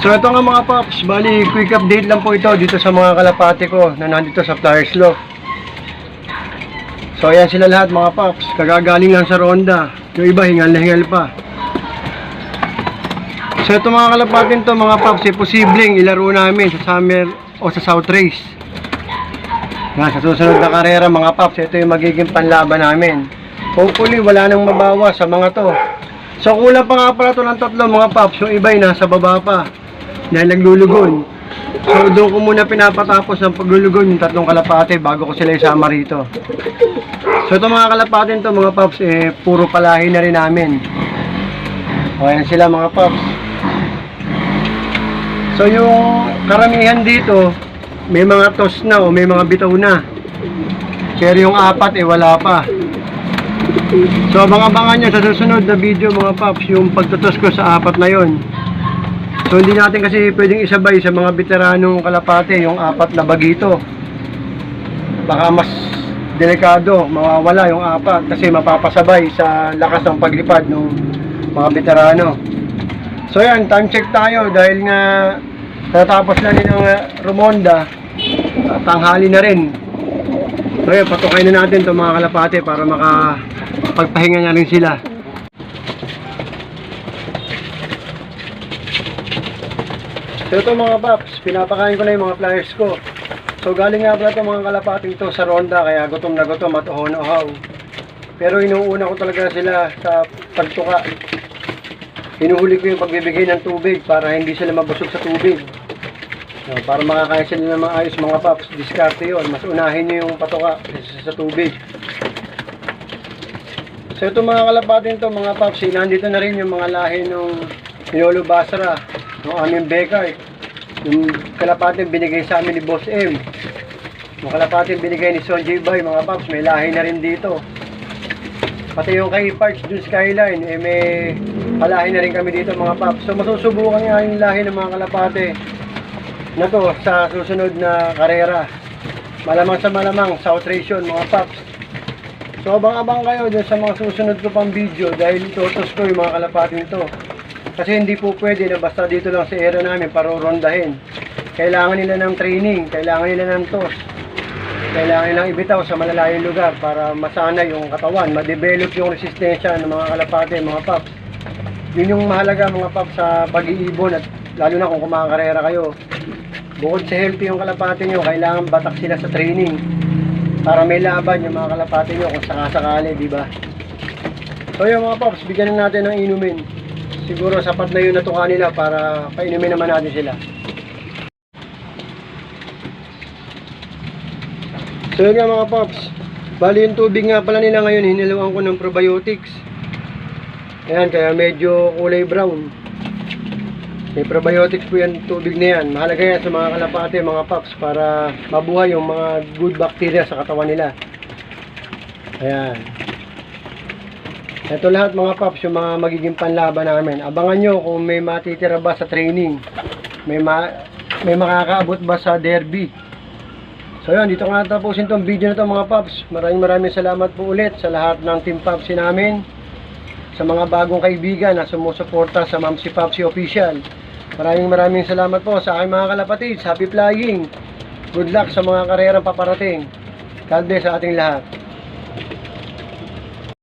So ito nga mga paps, bali quick update lang po ito dito sa mga kalapati ko na nandito sa Flyers Loft. So ayan sila lahat mga paps, kagagaling lang sa ronda. Yung iba hingal na hingal pa. So ito mga kalapatin to mga paps, posibleng ilaro namin sa summer o sa South Race. Sa susunod na karera mga paps, ito yung magiging panlaban namin. Hopefully wala nang mabawa sa mga to. So kulang pa nga pala to ng tatlo mga paps, yung iba ay nasa baba pa dahil naglulugon. So doon ko muna pinapatapos ng paglulugon yung tatlong kalapate bago ko sila isama rito. So ito mga kalapatin to mga paps, puro palahi na rin namin. O ayan sila mga paps. So yung karamihan dito may mga toss na o may mga bitaw na. Pero yung apat wala pa. So abang-abangan nyo sa susunod na video mga paps yung pagtutos ko sa apat na yon. So hindi natin kasi pwedeng isabay sa mga veteranong kalapate yung apat na bagito. Baka mas delikado, mawawala yung apat kasi mapapasabay sa lakas ng paglipad ng mga veterano. So yan, time check tayo dahil nga natapos na din ang Romonda, tanghali na rin. So yan, patukay na natin itong mga kalapate para makapagpahinga na rin sila. So ito mga paps, pinapakain ko na yung mga flyers ko. So galing nga pala itong mga kalapating to sa ronda kaya gutom na gutom at uhaw. Pero inuuna ko talaga sila sa pagtuka. Hinuhuli ko yung pagbibigay ng tubig para hindi sila mabusog sa tubig. So, para makakain sila ng maayos mga paps, diskarte yun. Mas unahin nyo yung patuka sa tubig. So ito mga kalapating to mga paps, nandito na rin yung mga lahi ng Lolo Basra, ng aming Bekay. Yung kalapating binigay sa amin ni Boss M. Yung kalapating binigay ni Son J. Bay, mga paps, may lahi na rin dito. Pati yung kay Parks dun Skyline, may palahi na rin kami dito mga paps. So masusubukan nga yung lahi ng mga kalapate na to sa susunod na karera. Malamang sa malamang, South Race yun mga paps. So abang-abang kayo dun sa mga susunod ko pang video dahil itutos ko yung mga kalapating to. Kasi hindi po pwede na basta dito lang sa area namin parurondahin. Kailangan nila ng training, kailangan nila ng toss. Kailangan nilang ibitaw sa malalayong lugar para masana yung katawan, ma-develop yung resistensya ng mga kalapate, mga paps. Yun yung mahalaga mga paps sa pag-iibon at lalo na kung kumakarera kayo. Bukod sa healthy yung kalapate nyo, kailangan batak sila sa training para may laban yung mga kalapate nyo kung sakasakali, di ba? So yung mga paps, bigyan na natin ng inumin. Siguro sapat na yun natuka nila para painumin naman natin sila. So yun nga mga paps, bali yung tubig nga pala nila ngayon, hiniluan ko ng probiotics. Ayan, kaya medyo kulay brown. May probiotics po yan, tubig na yan. Mahalaga yan sa mga kalapate, mga paps, para mabuhay yung mga good bacteria sa katawan nila. Ayan. Ito lahat mga paps, yung mga magiging panlaban namin. Abangan nyo kung may matitira ba sa training. May makakaabot ba sa derby. So yun, dito ko natapusin tong video na to mga paps. Maraming salamat po ulit sa lahat ng Team Papsi namin. Sa mga bagong kaibigan na sumusuporta sa Mamsi Papsi Official. Maraming salamat po sa aking mga kalapatids. Happy flying! Good luck sa mga karerang paparating. God bless sa ating lahat.